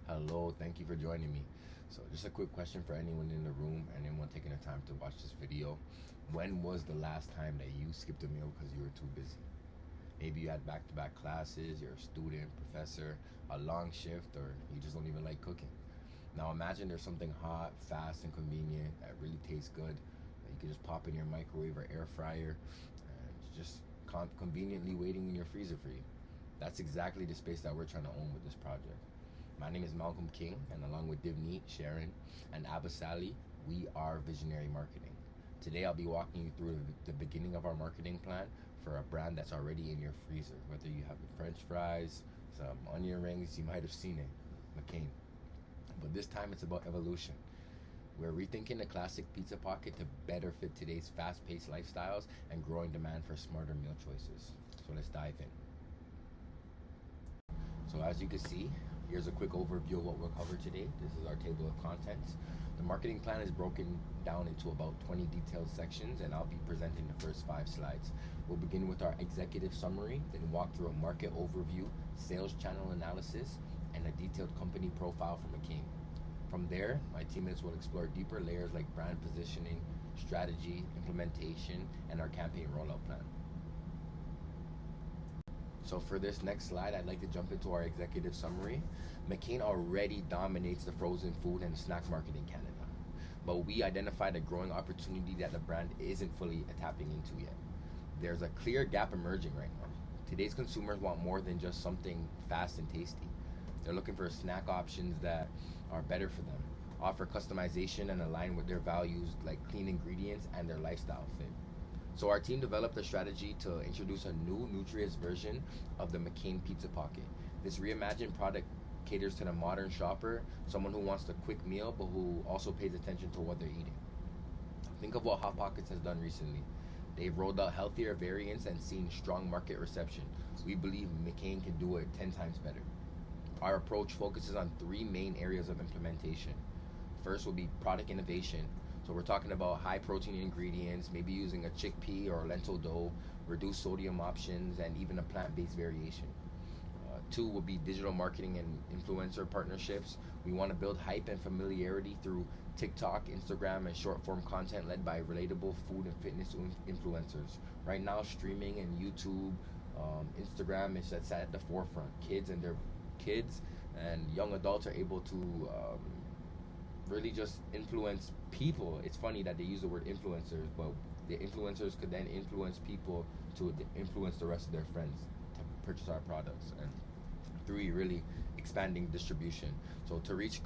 Hello, thank you for joining me. So, just a quick question for anyone in the room and anyone taking the time to watch this video. When was the last time that you skipped a meal because you were too busy? Maybe you had back to back classes, you're a student, professor, a long shift, or you just don't even like cooking. Now, imagine there's something hot, fast, and convenient that really tastes good that you can just pop in your microwave or air fryer and it's just conveniently waiting in your freezer for you. That's exactly the space that we're trying to own with this project. My name is Malcolm King, and along with Divneet, Sharon, and Abasali, we are Visionary Marketing. Today, I'll be walking you through the beginning of our marketing plan for a brand that's already in your freezer. Whether you have French fries, some onion rings, you might have seen it, McCain. But this time, it's about evolution. We're rethinking the classic pizza pocket to better fit today's fast-paced lifestyles and growing demand for smarter meal choices. So let's dive in. So as you can see, here's a quick overview of what we'll cover today. This is our table of contents. The marketing plan is broken down into about 20 detailed sections, and I'll be presenting the first 5 slides. We'll begin with our executive summary, then walk through a market overview, sales channel analysis, and a detailed company profile for McCain. From there, my teammates will explore deeper layers like brand positioning, strategy, implementation, and our campaign rollout plan. So for this next slide, I'd like to jump into our executive summary. McCain already dominates the frozen food and snack market in Canada, but we identified a growing opportunity that the brand isn't fully tapping into yet. There's a clear gap emerging right now. Today's consumers want more than just something fast and tasty. They're looking for snack options that are better for them, offer customization, and align with their values like clean ingredients and their lifestyle fit. So our team developed a strategy to introduce a new nutritious version of the McCain Pizza Pocket. This reimagined product caters to the modern shopper, someone who wants a quick meal but who also pays attention to what they're eating. Think of what Hot Pockets has done recently. They've rolled out healthier variants and seen strong market reception. We believe McCain can do it 10 times better. Our approach focuses on 3 main areas of implementation. First will be product innovation. So we're talking about high protein ingredients, maybe using a chickpea or lentil dough, reduced sodium options, and even a plant-based variation. 2 will be digital marketing and influencer partnerships. We want to build hype and familiarity through TikTok, Instagram, and short-form content led by relatable food and fitness influencers. Right now, streaming and YouTube, Instagram is at the forefront. Kids and young adults are able to really just influence people. It's funny that they use the word influencers, but the influencers could then influence people to influence the rest of their friends to purchase our products. And 3, really expanding distribution. So to reach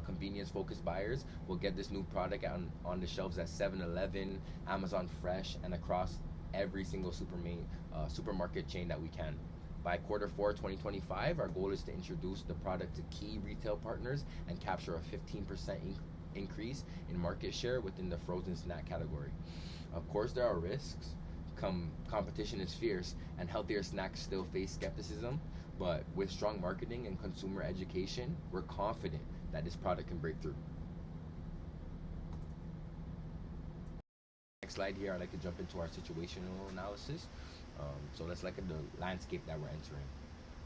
convenience-focused buyers, we'll get this new product on the shelves at 7-Eleven, Amazon Fresh, and across every single supermarket chain that we can. By Q4 2025, our goal is to introduce the product to key retail partners and capture a 15% increase in market share within the frozen snack category. Of course, there are risks. Competition is fierce, and healthier snacks still face skepticism. But with strong marketing and consumer education, we're confident that this product can break through. Next slide here, I'd like to jump into our situational analysis. So let's look at the landscape that we're entering.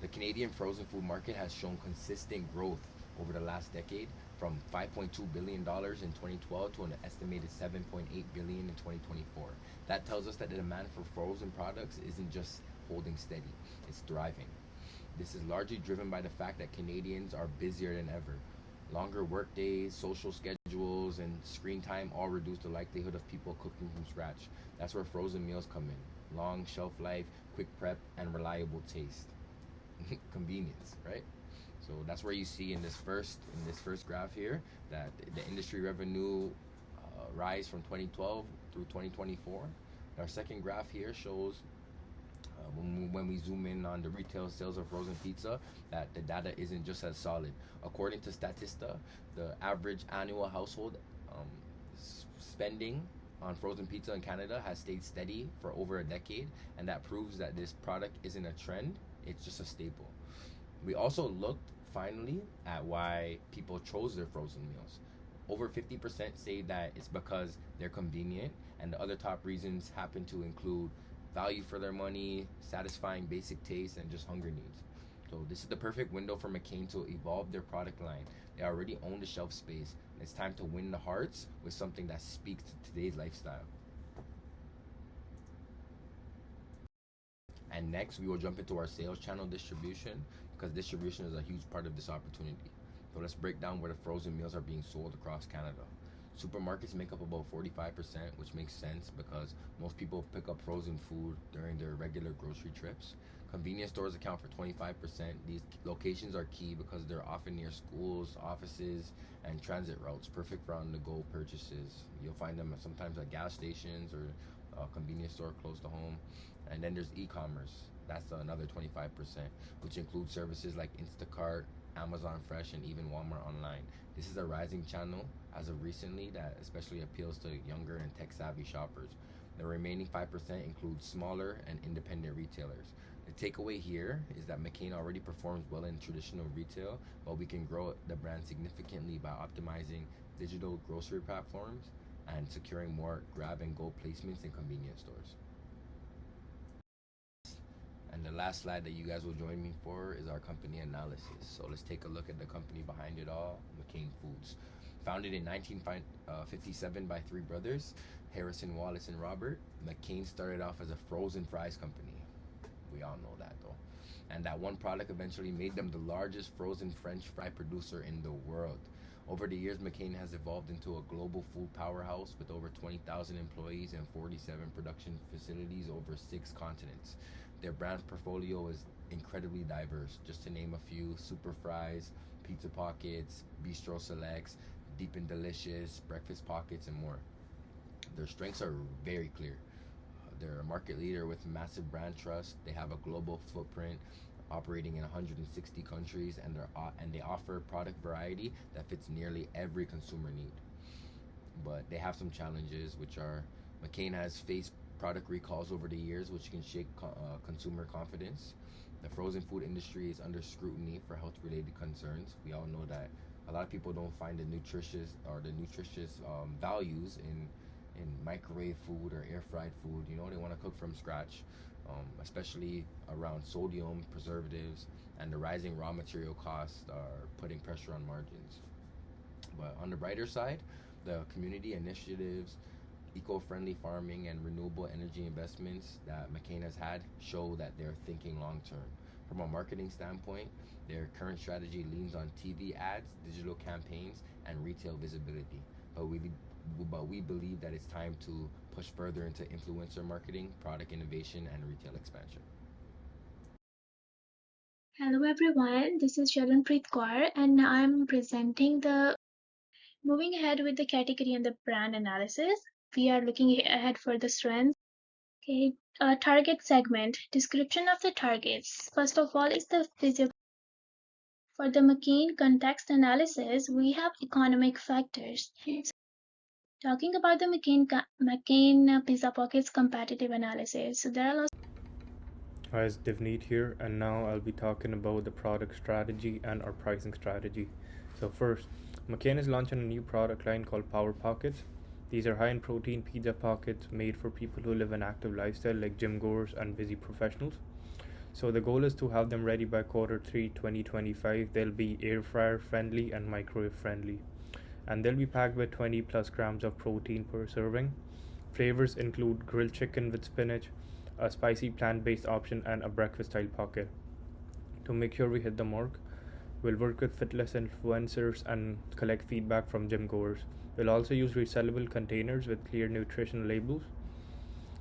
The Canadian frozen food market has shown consistent growth over the last decade, from $5.2 billion in 2012 to an estimated $7.8 billion in 2024. That tells us that the demand for frozen products isn't just holding steady, it's thriving. This is largely driven by the fact that Canadians are busier than ever. Longer work days, social schedules, and screen time all reduce the likelihood of people cooking from scratch. That's where frozen meals come in. Long shelf life, quick prep, and reliable taste. Convenience, right? So that's where you see in this first graph here that the industry revenue rise from 2012 through 2024. Our second graph here shows when we zoom in on the retail sales of frozen pizza, that the data isn't just as solid. According to Statista, the average annual household spending on frozen pizza in Canada has stayed steady for over a decade, and that proves that this product isn't a trend, it's just a staple. We also looked finally at why people chose their frozen meals. Over 50% say that it's because they're convenient, and the other top reasons happen to include value for their money, satisfying basic tastes, and just hunger needs. So this is the perfect window for McCain to evolve their product line. They already own the shelf space. And it's time to win the hearts with something that speaks to today's lifestyle. And next, we will jump into our sales channel distribution, because distribution is a huge part of this opportunity. So let's break down where the frozen meals are being sold across Canada. Supermarkets make up about 45%, which makes sense because most people pick up frozen food during their regular grocery trips. Convenience stores account for 25%. These locations are key because they're often near schools, offices, and transit routes, perfect for on-the-go purchases. You'll find them sometimes at gas stations or a convenience store close to home. And then there's e-commerce. That's another 25%, which includes services like Instacart, Amazon Fresh, and even Walmart Online. This is a rising channel as of recently that especially appeals to younger and tech-savvy shoppers. The remaining 5% includes smaller and independent retailers. The takeaway here is that McCain already performs well in traditional retail, but we can grow the brand significantly by optimizing digital grocery platforms and securing more grab-and-go placements in convenience stores. And the last slide that you guys will join me for is our company analysis. So let's take a look at the company behind it all, McCain Foods. Founded in 1957 by three brothers, Harrison, Wallace, and Robert, McCain started off as a frozen fries company. We all know that though. And that one product eventually made them the largest frozen French fry producer in the world. Over the years, McCain has evolved into a global food powerhouse with over 20,000 employees and 47 production facilities over 6 continents. Their brand portfolio is incredibly diverse. Just to name a few: Super Fries, Pizza Pockets, Bistro Selects, Deep and Delicious, Breakfast Pockets, and more. Their strengths are very clear. They're a market leader with massive brand trust. They have a global footprint, operating in 160 countries, and they offer product variety that fits nearly every consumer need. But they have some challenges, which are: McCain has faced product recalls over the years, which can shake consumer confidence. The frozen food industry is under scrutiny for health-related concerns. We all know that a lot of people don't find the nutritious values in microwave food or air-fried food. You know, they want to cook from scratch, especially around sodium, preservatives, and the rising raw material costs are putting pressure on margins. But on the brighter side, the community initiatives, eco-friendly farming, and renewable energy investments that McCain has had show that they're thinking long-term. From a marketing standpoint, their current strategy leans on TV ads, digital campaigns, and retail visibility. But we believe that it's time to push further into influencer marketing, product innovation, and retail expansion. Hello everyone, this is Sharanpreet Kaur and I'm presenting the moving ahead with the category and the brand analysis. We are looking ahead for the strengths. Okay, target segment. Description of the targets. First of all is the physical. For the McCain context analysis, we have economic factors. Talking about the McCain Pizza Pockets competitive analysis. So there are lots. Hi, it's Divneet here, and now I'll be talking about the product strategy and our pricing strategy. So first, McCain is launching a new product line called Power Pockets. These are high in protein pizza pockets made for people who live an active lifestyle like gym goers and busy professionals. So the goal is to have them ready by Q3 2025. They'll be air fryer friendly and microwave friendly. And they'll be packed with 20 plus grams of protein per serving. Flavors include grilled chicken with spinach, a spicy plant-based option, and a breakfast-style pocket. To make sure we hit the mark, we'll work with fitness influencers and collect feedback from gym goers. We'll also use resellable containers with clear nutrition labels.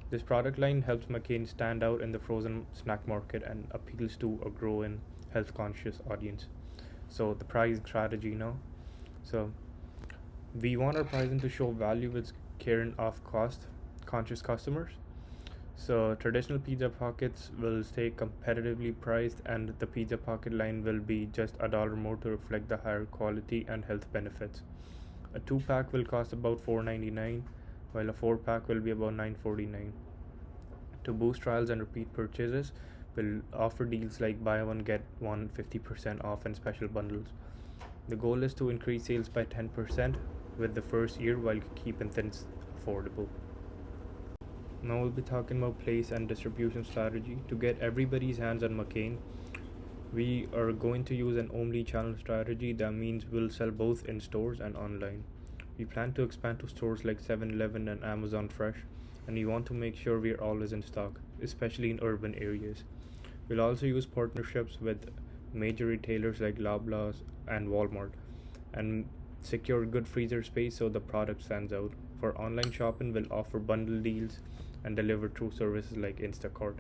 This product line helps McCain stand out in the frozen snack market and appeals to a growing health-conscious audience. So the pricing strategy now. So we want our pricing to show value with caring of cost-conscious customers. So traditional pizza pockets will stay competitively priced, and the pizza pocket line will be just $1 more to reflect the higher quality and health benefits. A 2-pack will cost about $4.99, while a 4-pack will be about $9.49. To boost trials and repeat purchases, we'll offer deals like buy one get one 50% off and special bundles. The goal is to increase sales by 10% with the first year while keeping things affordable. Now we'll be talking about place and distribution strategy. To get everybody's hands on McCain, We are going to use an omni-channel strategy. That means we'll sell both in stores and online. We plan to expand to stores like 7-Eleven and Amazon Fresh, and we want to make sure we're always in stock, especially in urban areas. We'll also use partnerships with major retailers like Loblaws and Walmart and secure good freezer space so the product stands out. For online shopping, we'll offer bundle deals and deliver through services like Instacart.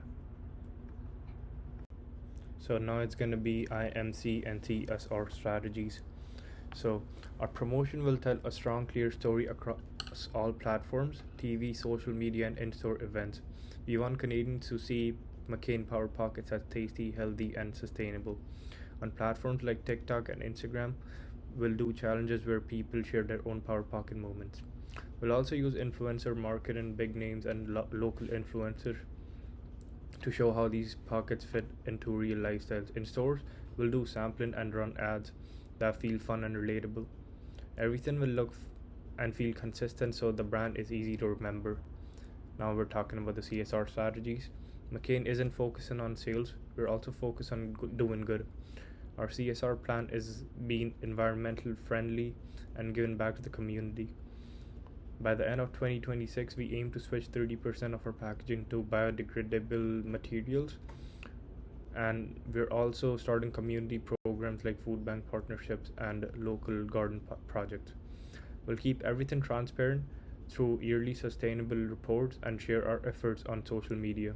So now it's going to be IMC and CSR strategies. So our promotion will tell a strong, clear story across all platforms: TV, social media, and in-store events. We want Canadians to see McCain Power Pockets as tasty, healthy, and sustainable. On platforms like TikTok and Instagram, we'll do challenges where people share their own Power Pocket moments. We'll also use influencer marketing, big names, and local influencers to show how these pockets fit into real lifestyles. In stores, we'll do sampling and run ads that feel fun and relatable. Everything will look and feel consistent so the brand is easy to remember. Now we're talking about the CSR strategies. McCain isn't focusing on sales, we're also focused on doing good. Our CSR plan is being environmental friendly and giving back to the community. By the end of 2026, we aim to switch 30% of our packaging to biodegradable materials, and we're also starting community programs like food bank partnerships and local garden projects. We'll keep everything transparent through yearly sustainable reports and share our efforts on social media.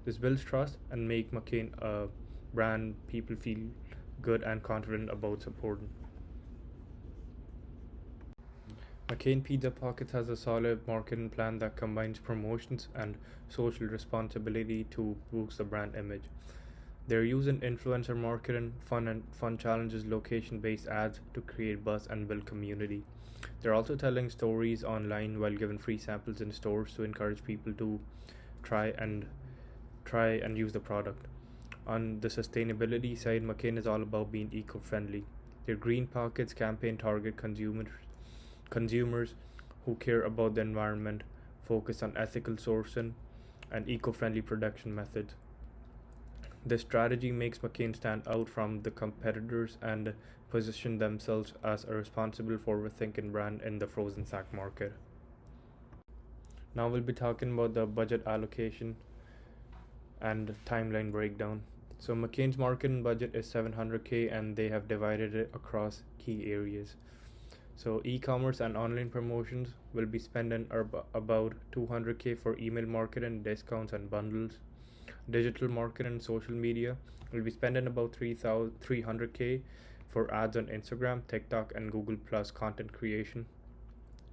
This builds trust and make McCain a brand people feel good and confident about supporting. McCain Pizza Pockets has a solid marketing plan that combines promotions and social responsibility to boost the brand image. They're using influencer marketing, fun challenges, location-based ads to create buzz and build community. They're also telling stories online while giving free samples in stores to encourage people to try and try and use the product. On the sustainability side, McCain is all about being eco-friendly. Their Green Pockets campaign target consumers who care about the environment, focus on ethical sourcing, and eco-friendly production methods. This strategy makes McCain stand out from the competitors and position themselves as a responsible, forward-thinking brand in the frozen snack market. Now we'll be talking about the budget allocation and timeline breakdown. So McCain's marketing budget is 700K and they have divided it across key areas. So e-commerce and online promotions will be spending about 200K for email marketing, discounts and bundles. Digital marketing and social media will be spending about 300K for ads on Instagram, TikTok and Google Plus content creation.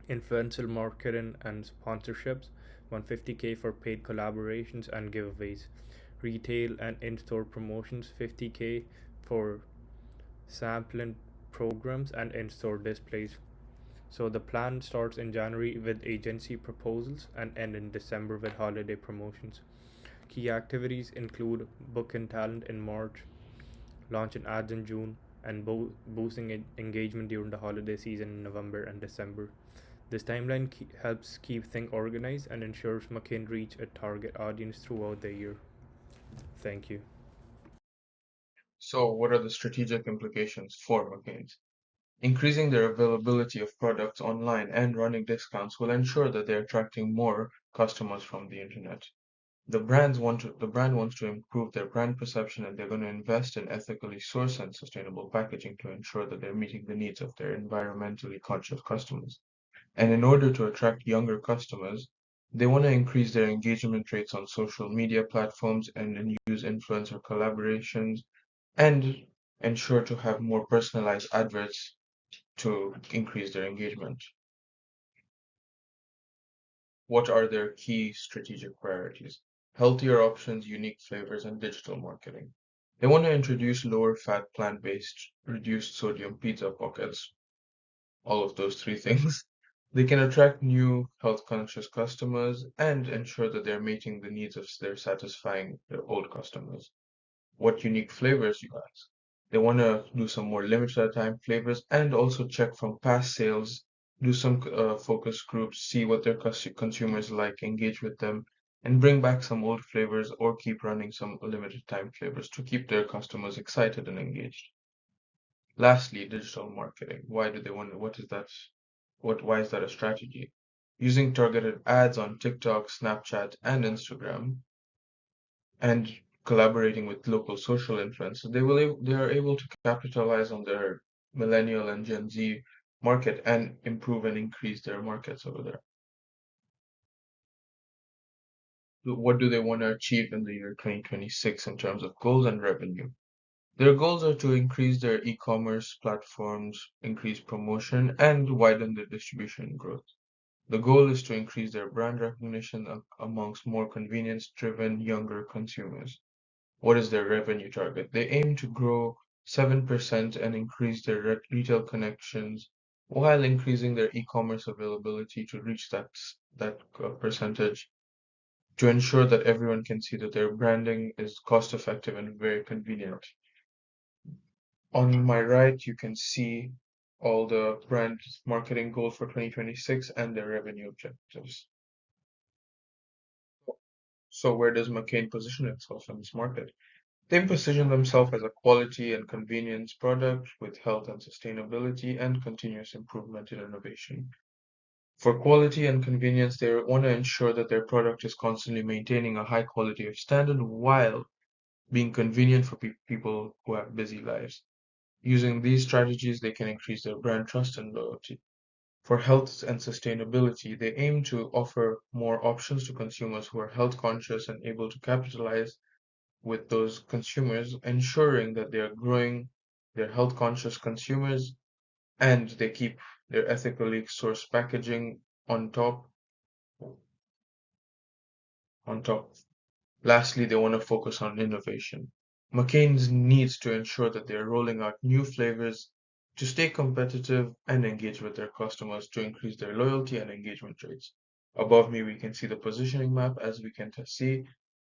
Influencer marketing and sponsorships 150K for paid collaborations and giveaways. Retail and in-store promotions 50K for sampling programs and in-store displays. So the plan starts in January with agency proposals and end in December with holiday promotions. Key activities include booking talent in March, launching ads in June, and boosting engagement during the holiday season in November and December. This timeline helps keep things organized and ensures McCain reach a target audience throughout the year. Thank you. So, what are the strategic implications for McCain's? Increasing their availability of products online and running discounts will ensure that they're attracting more customers from the internet. The brand wants to improve their brand perception and they're going to invest in ethically sourced and sustainable packaging to ensure that they're meeting the needs of their environmentally conscious customers. And in order to attract younger customers, they want to increase their engagement rates on social media platforms and then use influencer collaborations and ensure to have more personalized adverts to increase their engagement. What are their key strategic priorities? Healthier options, unique flavors, and digital marketing. They want to introduce lower fat, plant-based, reduced sodium pizza pockets, all of those three things. They can attract new health conscious customers and ensure that they're meeting the needs of their satisfying their old customers. What unique flavors, you ask? They want to do some more limited time flavors and also check from past sales, do some focus groups, see what their consumers like, engage with them, and bring back some old flavors or keep running some limited time flavors to keep their customers excited and engaged. Lastly, digital marketing. Why do they want what is that why is that a strategy? Using targeted ads on TikTok, Snapchat, and Instagram and collaborating with local social influencers, they are able to capitalize on their millennial and Gen Z market and improve and increase their markets over there. What do they want to achieve in the year 2026 in terms of goals and revenue? Their goals are to increase their e-commerce platforms, increase promotion, and widen their distribution growth. The goal is to increase their brand recognition amongst more convenience-driven younger consumers. What is their revenue target? They aim to grow 7% and increase their retail connections while increasing their e-commerce availability to reach that percentage to ensure that everyone can see that their branding is cost effective and very convenient. On my right, you can see all the brand marketing goals for 2026 and their revenue objectives. So where does McCain position itself in this market? They position themselves as a quality and convenience product with health and sustainability and continuous improvement and innovation. For quality and convenience, they want to ensure that their product is constantly maintaining a high quality of standard while being convenient for people who have busy lives. Using these strategies, they can increase their brand trust and loyalty. For health and sustainability, they aim to offer more options to consumers who are health conscious and able to capitalize with those consumers, ensuring that they are growing their health conscious consumers and they keep their ethically sourced packaging on top on top. Lastly, they want to focus on innovation. McCain's needs to ensure that they are rolling out new flavors to stay competitive and engage with their customers to increase their loyalty and engagement rates. Above me, we can see the positioning map. As we can see,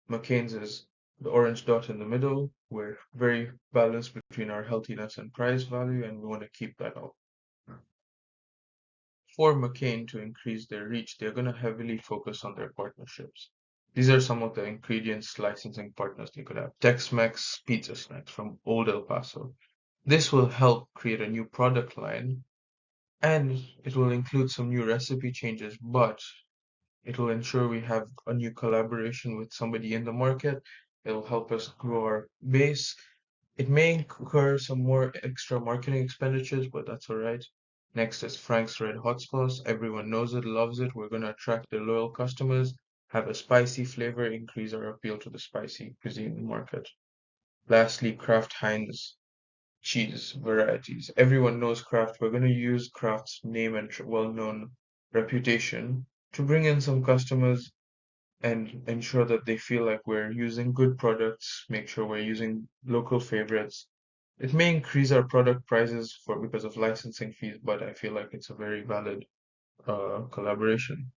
McCain's is the orange dot in the middle. We're very balanced between our healthiness and price value, and we want to keep that up. For McCain to increase their reach, they're going to heavily focus on their partnerships. These are some of the ingredients licensing partners they could have. Tex-Mex Pizza Snacks from Old El Paso. This will help create a new product line and it will include some new recipe changes, but it will ensure we have a new collaboration with somebody in the market. It will help us grow our base. It may incur some more extra marketing expenditures, but that's all right. Next is Frank's Red Hot Sauce. Everyone knows it, loves it. We're going to attract their loyal customers, have a spicy flavor, increase our appeal to the spicy cuisine market. Lastly, Kraft Heinz cheese varieties. Everyone knows Kraft. We're going to use Kraft's name and well-known reputation to bring in some customers and ensure that they feel like we're using good products, make sure we're using local favorites. It may increase our product prices for because of licensing fees, but I feel like it's a very valid collaboration.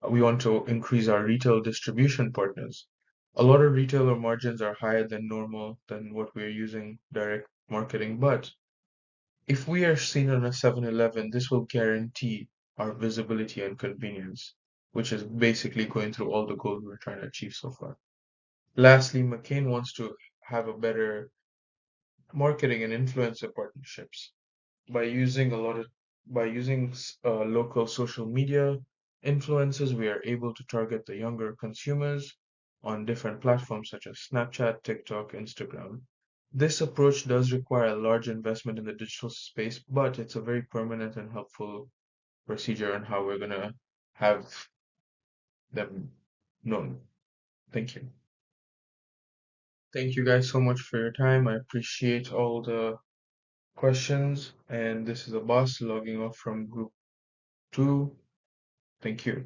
We want to increase our retail distribution partners. A lot of retailer margins are higher than normal than what we're using direct marketing, but if we are seen on a 7-Eleven, this will guarantee our visibility and convenience, which is basically going through all the goals we're trying to achieve so far. Lastly, McCain wants to have a better marketing and influencer partnerships by using local social media influencers. We are able to target the younger consumers on different platforms such as Snapchat, TikTok, Instagram. This approach does require a large investment in the digital space, but it's a very permanent and helpful procedure on how we're going to have them known. Thank you. Thank you guys so much for your time. I appreciate all the questions. And this is Abbas logging off from group 2. Thank you.